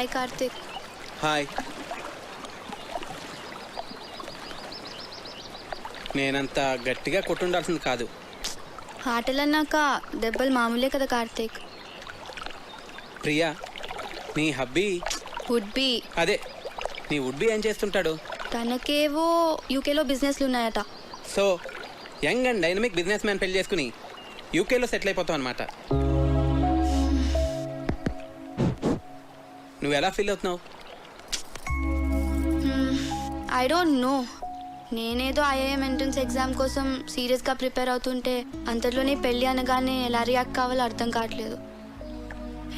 Hi Karthik. Hi. నేనంత గట్టిగా కొట్టుండాల్సింది కాదు. ఆటలన్నాక దెబ్బలు మామూలే కదా కార్తిక్. ప్రియా, నీ హబ్బీ వుడ్ బి. అదే, నీ వుడ్ బి ఏం చేస్తుంటాడు? తనకేవో యూకేలో బిజినెస్లు ఉన్నాయట. So young and dynamic business man పెళ్లి చేసుకుని యూకేలో సెటిల్ అయిపోతావు అనమాట. నువ్వు ఎలా ఫీల్ అవుతున్నావు? I don't know. నేనేదో ఐఐఎం ఎంట్రన్స్ ఎగ్జామ్ కోసం సీరియస్గా ప్రిపేర్ అవుతుంటే అంతలోనే పెళ్ళి అనగానే ఎలా రియాక్ట్ కావాలో అర్థం కావట్లేదు.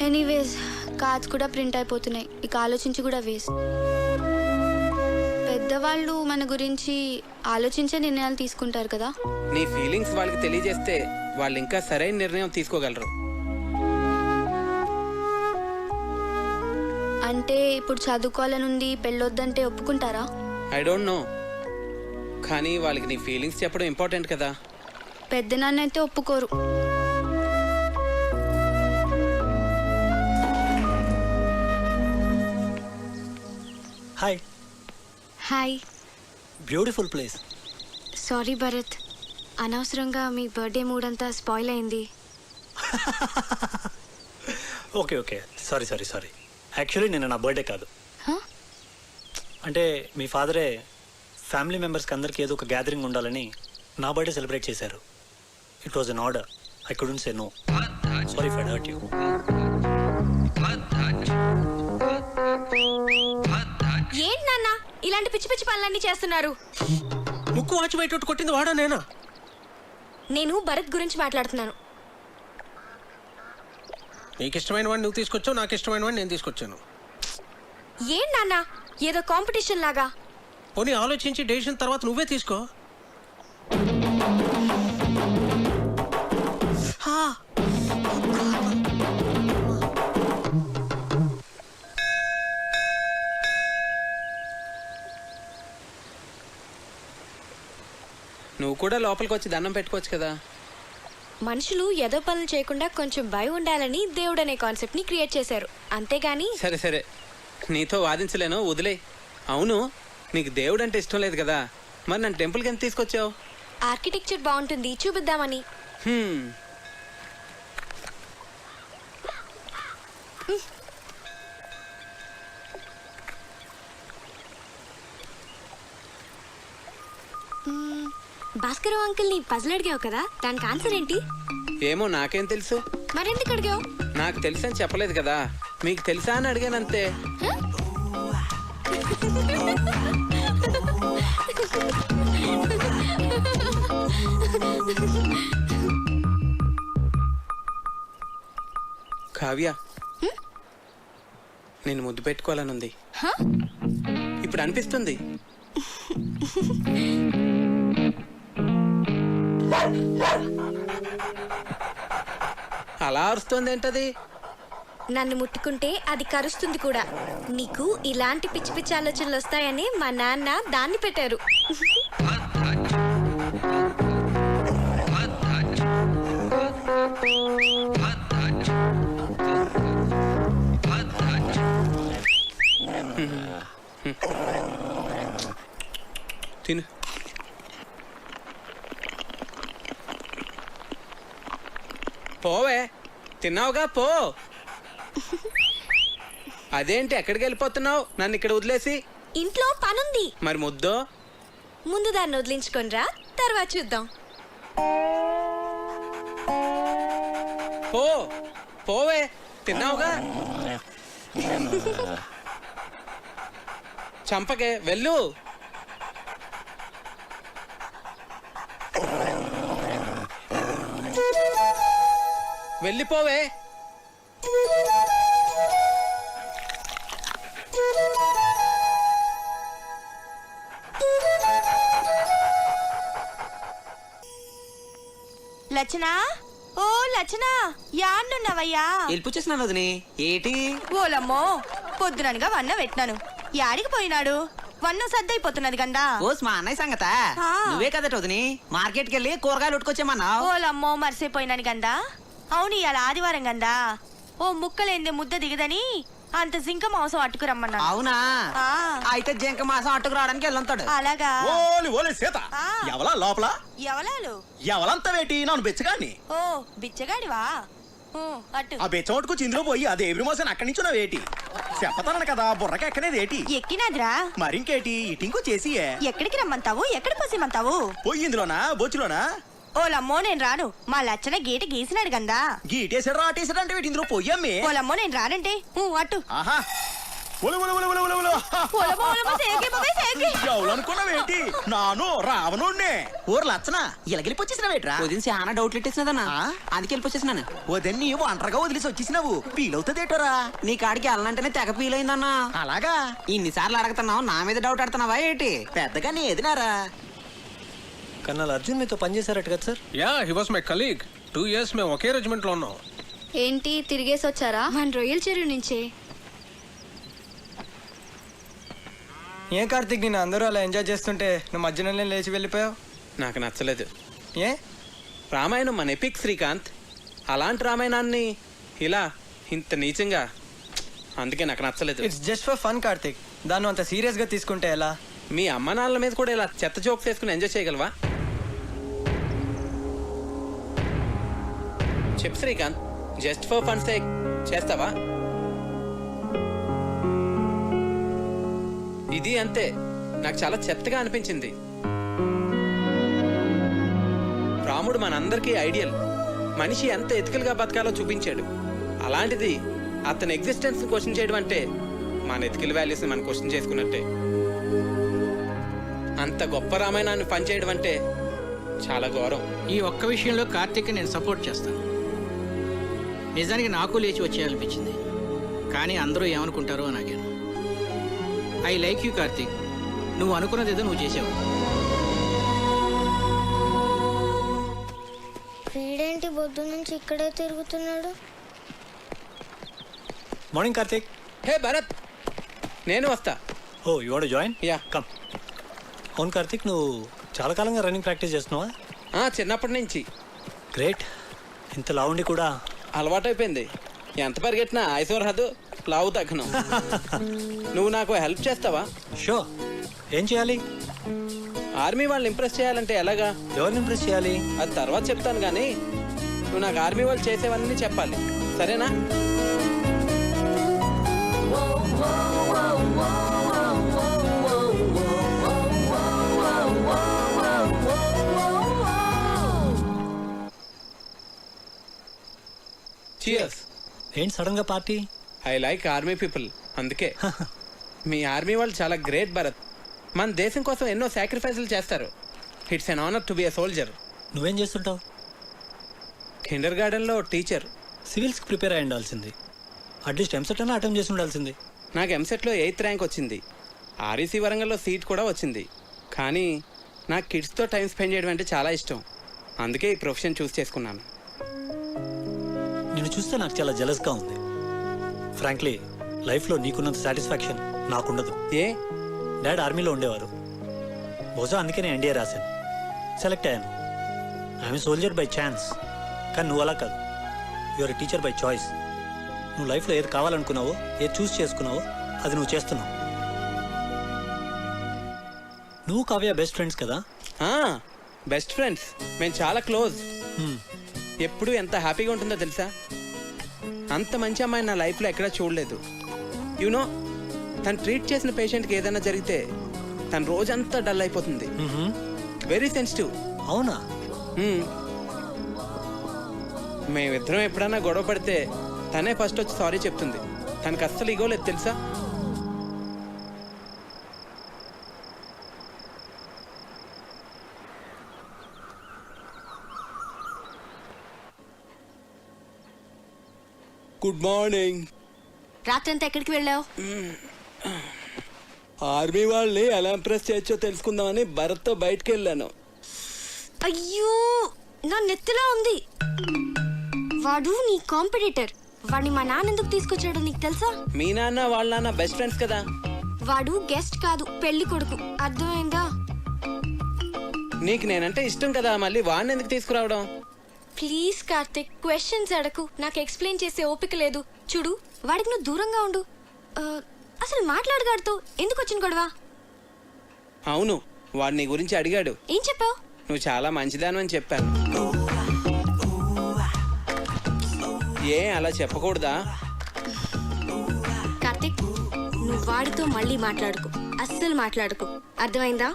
ఎనీవేస్, కార్డ్స్ కూడా ప్రింట్ అయిపోతున్నాయి. ఇక ఆలోచించి కూడా వేస్ట్. పెద్దవాళ్ళు మన గురించి ఆలోచించే నిర్ణయాలు తీసుకుంటారు కదా. నీ ఫీలింగ్స్ వాళ్ళకి తెలియజేస్తే వాళ్ళు ఇంకా సరైన నిర్ణయం తీసుకోగలరు. అంటే ఇప్పుడు చదువుకోవాలనుంది, పెళ్ళొద్దంటే ఒప్పుకుంటారా? ఐ డోంట్ నో, కానీ వాళ్ళకి నీ ఫీలింగ్స్ చెప్పడం ఇంపార్టెంట్ కదా. పెద్దనాన్న అయితే ఒప్పుకోరు. Hi. Hi. Beautiful place. Sorry Bharat, అనవసరంగా మీ బర్త్డే మూడ్ అంతా స్పాయిల్ అయింది. Okay okay, sorry sorry sorry. Actually నిన్న నా బర్త్డే కాదు. Huh? అంటే మీ ఫాదరే ఫ్యామిలీ మెంబర్స్కి అందరికీ ఏదో ఒక గ్యాదరింగ్ ఉండాలని నా బర్త్డే సెలబ్రేట్ చేశారు. It was an order. I couldn't say no. Sorry if I hurt you. ఏంటి నాన్న ఇలాంటి పిచ్చి పిచ్చి పనులన్నీ చేస్తున్నారు? ముక్కు వాచి బయట కొట్టింది వాడా నేనా? నేను భరత్ గురించి మాట్లాడుతున్నాను. నీకు ఇష్టమైన వాడిని నువ్వు తీసుకొచ్చావు, నాకు ఇష్టమైన వాడిని నేను తీసుకొచ్చాను. ఏంటి నాన్న ఏదో కాంపిటీషన్ లాగా? పోనీ ఆలోచించి డెసిషన్ తర్వాత నువ్వే తీసుకో. నువ్వు కూడా లోపలికి వచ్చి దండం పెట్టుకోవచ్చు కదా. మనుషులు ఏదో పనులు చేయకుండా కొంచెం భయం ఉండాలని దేవుడు అనే కాన్సెప్ట్ ని క్రియేట్ చేశారు, అంతేగాని. సరే సరే, నీతో వాదించలేను, వదిలే. అవును, నీకు దేవుడు అంటే ఇష్టం లేదు కదా, మరి నన్ను టెంపుల్కి ఎంత తీసుకొచ్చావు? ఆర్కిటెక్చర్ బాగుంటుంది చూపిద్దామని. భాస్కర్ అంకుల్ ని పజిల్ అడిగావు కదా, దానికి ఆన్సర్ ఏంటి? ఏమో, నాకేం తెలుసు. మరెందుకు అడిగావు? నాకు తెలుసని చెప్పలేదు కదా, మీకు తెలుసా అని అడిగాను అంతే. కావ్య, నేను ముద్దు పెట్టుకోవాలనుంది. ఇప్పుడు అనిపిస్తుంది. అలా అరుస్తుంది ఏంటది? నన్ను ముట్టుకుంటే అది కరుస్తుంది కూడా. నీకు ఇలాంటి పిచ్చి పిచ్చి ఆలోచనలు వస్తాయని మా నాన్న దాన్ని పెట్టారు. తిను. పోవే, తిన్నావుగా, పో. అదేంటి ఎక్కడికి వెళ్ళిపోతున్నావు నన్ను ఇక్కడ వదిలేసి? ఇంట్లో పనుంది. మరి ముద్దో? ముందు దాన్ని వదిలించుకొనిరా, తర్వాత చూద్దాం. పో, పోవే, తిన్నావుగా. చంపకే, వెళ్ళు. వెళ్ళిపోవే. లచ్చనా, ఓ లచ్చనా, యాన్నున్నావయ్యా? వెళ్ళి చేసినాను వదిని. ఏటి? ఓలమ్మో, పొద్దుననగా వన్న పెట్టినాను. యాడికి పోయినాడు? వన్నం సద్దయిపోతున్నది గందా. ఓస్ మా అన్నయ్య సంగత. ఆ. నువ్వే కదట వదిని మార్కెట్కి వెళ్ళి కూరగాయలు ఉట్టుకొచ్చామన్నావు. ఓలమ్మో, మర్చిపోయినాను గందా. అవును, ఇవాళ ఆదివారం గందా. ఓ ముక్కలేంది ముద్ద దిగదని అంత జింక మాంసం అట్టుకురమ్మన్నాను. అవునా ఆ. అయితే జింక మాసం అట్టుకు రావడానికి వెళ్ళుంటాడు. అలాగా ఓలి ఓలి సీత ఆ. ఎవలా లోపల ఎవలాలు? ఎవలంతా వేటి నన్ను బెచ్చగాని ఓ బిచ్చగాడివా? ఊ, అట్టు ఆ బెచ్చమటుకు చిందులో పోయి అదే ఎవ్రి మోసం అక్కడి నుంచి నా వేటి చెప్పతాను కదా బుర్రకి ఎక్కనేది ఏటి ఎక్కినాదిరా. మరింకేటి ఇటింకో చేసి ఎక్కడికి రమ్మంటావు? ఎక్కడికి పోసేమంటావు? పోయి ఇందులోనా బొచ్చులోనా ఓలమ్మో నేను రాను. మా లచ్చన గీట గీసినాడు గందా. గీటేసాడు రాటేసాడు అంటే వీటి ఇందులో పోయమ్మే ఓలమ్మో నేను రానంటే ఊ, అట్టు ఆహా ఒలు ఒలు ఒలు ఒలు ఒలు ఒలు. ఓలమ్మో, ఓలమ్మో, సేగి బాబాయ్, సేగి. ఎవలనుకున్నావేంటి నాను రావణుణ్ణే ఊరు లచ్చన ఇలాగెళ్ళిపోచ్చేసిన వేట్రా ఉదయం చాలా డౌట్లు ఇట్టేసినదన్నా అందుకే వెళ్ళిపోచ్చేసినాను. వదన్ని ఒంటరిగా వదిలేసి వచ్చేసినావు ఫీలవుతుందేటోరా నీ కాడికి వెళ్ళనంటేనే తెగ ఫీల్ అయిందన్నా. అలాగా ఇన్నిసార్లు అడుగుతున్నావు నా మీద డౌట్ ఆడుతున్నావా ఏంటి? పెద్దగా నేదినారా కన్నాల్ అర్జున్ మీతో పనిచేశారట కదా sir? Yeah he was my colleague. 2 years మేము ఒకే రెజిమెంట్ లో ఉన్నాం. ఏంటి తిరిగేసి వచ్చారా? మన రొయ్యల చెరువు నుంచే. ఏం కార్తీక్, నేను అందరూ అలా ఎంజాయ్ చేస్తుంటే నువ్వు మధ్యలోనే లేచి వెళ్ళిపోయావు. నాకు నచ్చలేదు. ఏ? రామాయణం మన ఎపిక్ శ్రీకాంత్. అలాంటి రామాయణాన్ని ఇలా ఇంత నీచంగా, అందుకే నాకు నచ్చలేదు. It's just for fun Karthik, దాన్ని అంత సీరియస్గా తీసుకుంటే ఎలా? మీ అమ్మ నాన్నల మీద కూడా ఇలా చెత్త జోక్స్ వేసుకుని ఎంజాయ్ చేయగలవా? చెప్పు Srikanth, just for fun sake చేస్తావా? ఇది అంతే, నాకు చాలా చెత్తగా అనిపించింది. రాముడు మనందరికీ ఐడియల్. మనిషి ఎంత ఎథికల్గా బతకాలో చూపించాడు. అలాంటిది అతని ఎగ్జిస్టెన్స్ క్వశ్చన్ చేయడం అంటే మన ఎథికల్ వాల్యూస్ని మనం క్వశ్చన్ చేసుకున్నట్టే. అంత గొప్ప రామాయణాన్ని పనిచేయడం అంటే చాలా ఘోరం. ఈ ఒక్క విషయంలో కార్తీక్ నేను సపోర్ట్ చేస్తాను. నిజానికి నాకు లేచి వచ్చేయాలనిపించింది, కానీ అందరూ ఏమనుకుంటారో అని ఆగాను. ఐ లైక్ యూ కార్తీక్, నువ్వు అనుకున్నది ఏదో నువ్వు చేసావు. వీడేంటి బొద్దు నుంచి ఇక్కడే తిరుగుతున్నాడు? మార్నింగ్ కార్తీక్. హే భరత్, నేను వస్తా. Oh you want to join? Yeah come. అవును కార్తీక్, నువ్వు చాలా కాలంగా రన్నింగ్ ప్రాక్టీస్ చేస్తున్నావా? చిన్నప్పటి నుంచి. గ్రేట్. ఇంత లావుండి కూడా అలవాటైపోయింది. ఎంత పరిగెట్టినా ఐశ్వర్ హదు లావు తగ్గను. నువ్వు నాకు హెల్ప్ చేస్తావా? షో. ఏం చేయాలి? ఆర్మీ వాళ్ళని ఇంప్రెస్ చేయాలంటే ఎలాగా? ఎవరిని ఇంప్రెస్ చేయాలి? అది తర్వాత చెప్తాను, కానీ నువ్వు నాకు ఆర్మీ వాళ్ళు చేసేవన్నీ చెప్పాలి, సరేనా? Cheers. ఏంటి సడన్ గా party? I like army people, అందుకే. మీ ఆర్మీ వాళ్ళు చాలా గ్రేట్ భరత్. మన దేశం కోసం ఎన్నో సాక్రిఫైసులు చేస్తారు. It's an honour to be a soldier. నువ్వేం చేస్తుంటావు? కిండర్ గార్డెన్లో టీచర్. సివిల్స్కి ప్రిపేర్ అయి ఉండాల్సింది. అట్లీస్ట్ ఎంసెట్ అయినా అటెంప్ట్ చేసి ఉండాల్సింది. నాకు ఎంసెట్లో 8th ర్యాంక్ వచ్చింది. ఆర్ఈసీ వరంగల్లో సీట్ కూడా వచ్చింది. కానీ నాకు కిడ్స్తో టైం స్పెండ్ చేయడం అంటే చాలా ఇష్టం. అందుకే ఈ ప్రొఫెషన్ చూస్ చేసుకున్నాను. నిన్ను చూస్తే నాకు చాలా జెలస్గా ఉంది. ఫ్రాంక్లీ లైఫ్లో నీకున్నంత సాటిస్ఫాక్షన్ నాకుండదు. ఏ? డాడ్ ఆర్మీలో ఉండేవారు. బహుశా అందుకే నేను ఎన్డీఏ రాశాను, సెలెక్ట్ అయ్యాను. I'm soldier by chance. కానీ నువ్వు అలా కాదు, యువర్ టీచర్ బై చాయిస్. నువ్వు లైఫ్లో ఏది కావాలనుకున్నావో, ఏది చూస్ చేసుకున్నావో అది నువ్వు చేస్తున్నావు. నువ్వు కావ్య బెస్ట్ ఫ్రెండ్స్ కదా? బెస్ట్ ఫ్రెండ్స్, మేము చాలా క్లోజ్. హ్మ్. ఎప్పుడు ఎంత హ్యాపీగా ఉంటుందో తెలుసా? అంత మంచి అమ్మాయి నా లైఫ్లో ఎక్కడా చూడలేదు. యూనో, తను ట్రీట్ చేసిన పేషెంట్కి ఏదైనా జరిగితే తను రోజంతా డల్ అయిపోతుంది. Very sensitive. అవునా? మేమిద్దరం ఎప్పుడన్నా గొడవ పడితే తనే ఫస్ట్ వచ్చి సారీ చెప్తుంది. తనకు అస్సలు ఈగో లేదు తెలుసా? Good morning. రాత్రంతా ఎక్కడికి వెళ్ళావు? ఆర్మీ వాళ్ళని ఎలా ఇంప్రెస్ చేయొచ్చో తెలుసుకుందామని భరత్తో బయటకు వెళ్ళాను. అయ్యో, నా నెత్తిలో ఉంది. వాడు నీ కాంపిటీటర్. వాడిని మా నాన్న ఎందుకు తీసుకొచ్చాడో నీకు తెలుసా? మీ నాన్న వాళ్ళ నాన్న బెస్ట్ ఫ్రెండ్స్ కదా. వాడు గెస్ట్ కాదు, పెళ్లి కొడుకు. అర్థమైందా? నీకు నేనంటే ఇష్టం కదా, మళ్ళీ వాడిని ఎందుకు తీసుకురావడం? ప్లీజ్ కార్తిక్, క్వశ్చన్స్ అడకు. నాకు ఎక్స్ప్లెయిన్ చేసే ఓపిక లేదు. చూడు, వాడికి నువ్వు దూరంగా ఉండు. అసలు మాట్లాడగాడుతో ఎందుకు వచ్చిన గొడవ? అవును, వాడు నీ గురించి అడిగాడు. ఏం చెప్పావు? నువ్వు చాలా మంచిదాను అని చెప్పాను. ఏ అలా చెప్పకూడదా? కార్తిక్, నువ్వు వాడితో మళ్ళీ మాట్లాడుకో, అస్సలు మాట్లాడుకో, అర్థమైందా?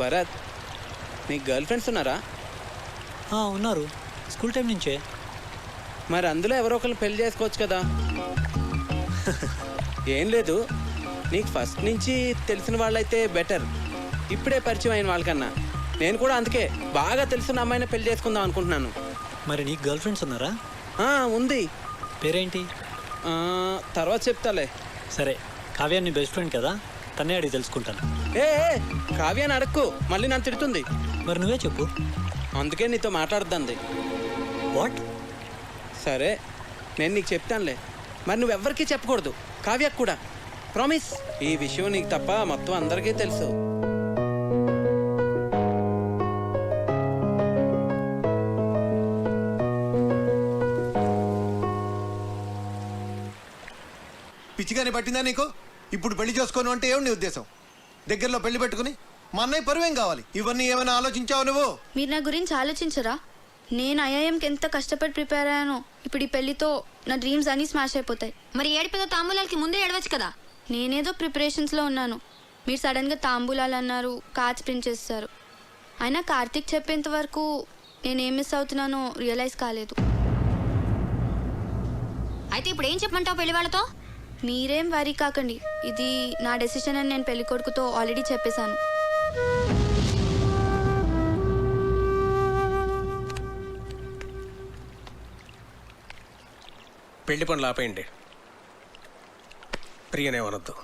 భరత్, నీకు గర్ల్ ఫ్రెండ్స్ ఉన్నారా? ఉన్నారు, స్కూల్ టైం నుంచే. మరి అందులో ఎవరో ఒకరిని పెళ్లి చేసుకోవచ్చు కదా. ఏం లేదు, నీకు ఫస్ట్ నుంచి తెలిసిన వాళ్ళైతే బెటర్, ఇప్పుడే పరిచయం అయిన వాళ్ళకన్నా. నేను కూడా అందుకే బాగా తెలిసిన అమ్మాయిని పెళ్లి చేసుకుందాం అనుకుంటున్నాను. మరి నీకు గర్ల్ ఫ్రెండ్స్ ఉన్నారా? ఉంది. పేరేంటి? తర్వాత చెప్తాలే. సరే, కావ్య నీ బెస్ట్ ఫ్రెండ్ కదా, తన్నే అడిగి తెలుసుకుంటాను. ఏ కావ్యాన్ని అడక్కు, మళ్ళీ నన్ను తిడుతుంది. మరి నువ్వే చెప్పు. అందుకే నీతో మాట్లాడుద్దంది. వాట్? సరే, నేను నీకు చెప్తానులే. మరి నువ్వెవ్వరికీ చెప్పకూడదు, కావ్యకు కూడా. ప్రామిస్. ఈ విషయం నీకు తప్ప మొత్తం అందరికీ తెలుసు. పిచ్చిగానే పట్టిందా నీకు? ఇప్పుడు పెళ్లి చేసుకోను అంటే ఏమి నీ ఉద్దేశం? దగ్గరలో పెళ్లి పెట్టుకుని మా అన్నయ్య పరువేం కావాలి? ఇవన్నీ ఏమైనా ఆలోచించావు నువ్వు? మీరు నా గురించి ఆలోచించరా? నేను ఐఐఎంకి ఎంత కష్టపడి ప్రిపేర్ అయ్యానో. ఇప్పుడు ఈ పెళ్లితో నా డ్రీమ్స్ అన్నీ స్మాష్ అయిపోతాయి. మరి ఏడిపోతే తాంబూలాలకి ముందే ఏడవచ్చు కదా. నేనేదో ప్రిపరేషన్స్లో ఉన్నాను, మీరు సడన్గా తాంబూలాలు అన్నారు, కార్డ్స్ ప్రింట్ చేస్తారు. అయినా కార్తీక్ చెప్పేంత వరకు నేనేం మిస్ అవుతున్నానో రియలైజ్ కాలేదు. అయితే ఇప్పుడు ఏం చెప్పమంటావు పెళ్లి వాళ్ళతో? మీరేం వరీ కాకండి, ఇది నా డెసిషన్ అని నేను పెళ్లి కొడుకుతో ఆల్రెడీ చెప్పేశాను. పెళ్లి పనులు ఆపేయండి, ప్రియనేమనొద్దు.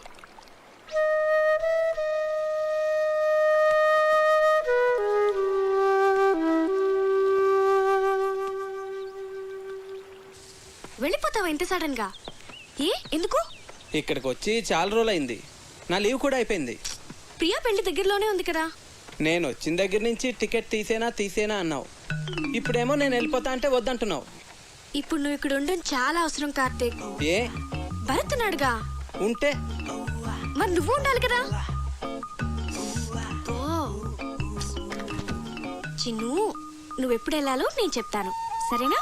వెళ్ళిపోతావా ఇంత సడన్ గా? ఎందుకు? ఇక్కడికి వచ్చి చాలా రోజులు అయింది, నా లీవ్ కూడా అయిపోయింది. ప్రియా పెళ్లి దగ్గరలోనే ఉంది కదా. నేను వచ్చిన దగ్గర నుంచి టికెట్ తీసేనా అన్నావు. ఇప్పుడేమో నేను వెళ్ళిపోతా అంటే వద్దంటున్నావు. ఇప్పుడు నువ్వు ఇక్కడ ఉండడం చాలా అవసరం కార్తీక్. ఏ? భరత్ ఉన్నాడుగా. ఉంటే మరి నువ్వు ఉండాలి కదా. చిన్ను, నువ్వెప్పుడు వెళ్ళాలో నేను చెప్తాను, సరేనా?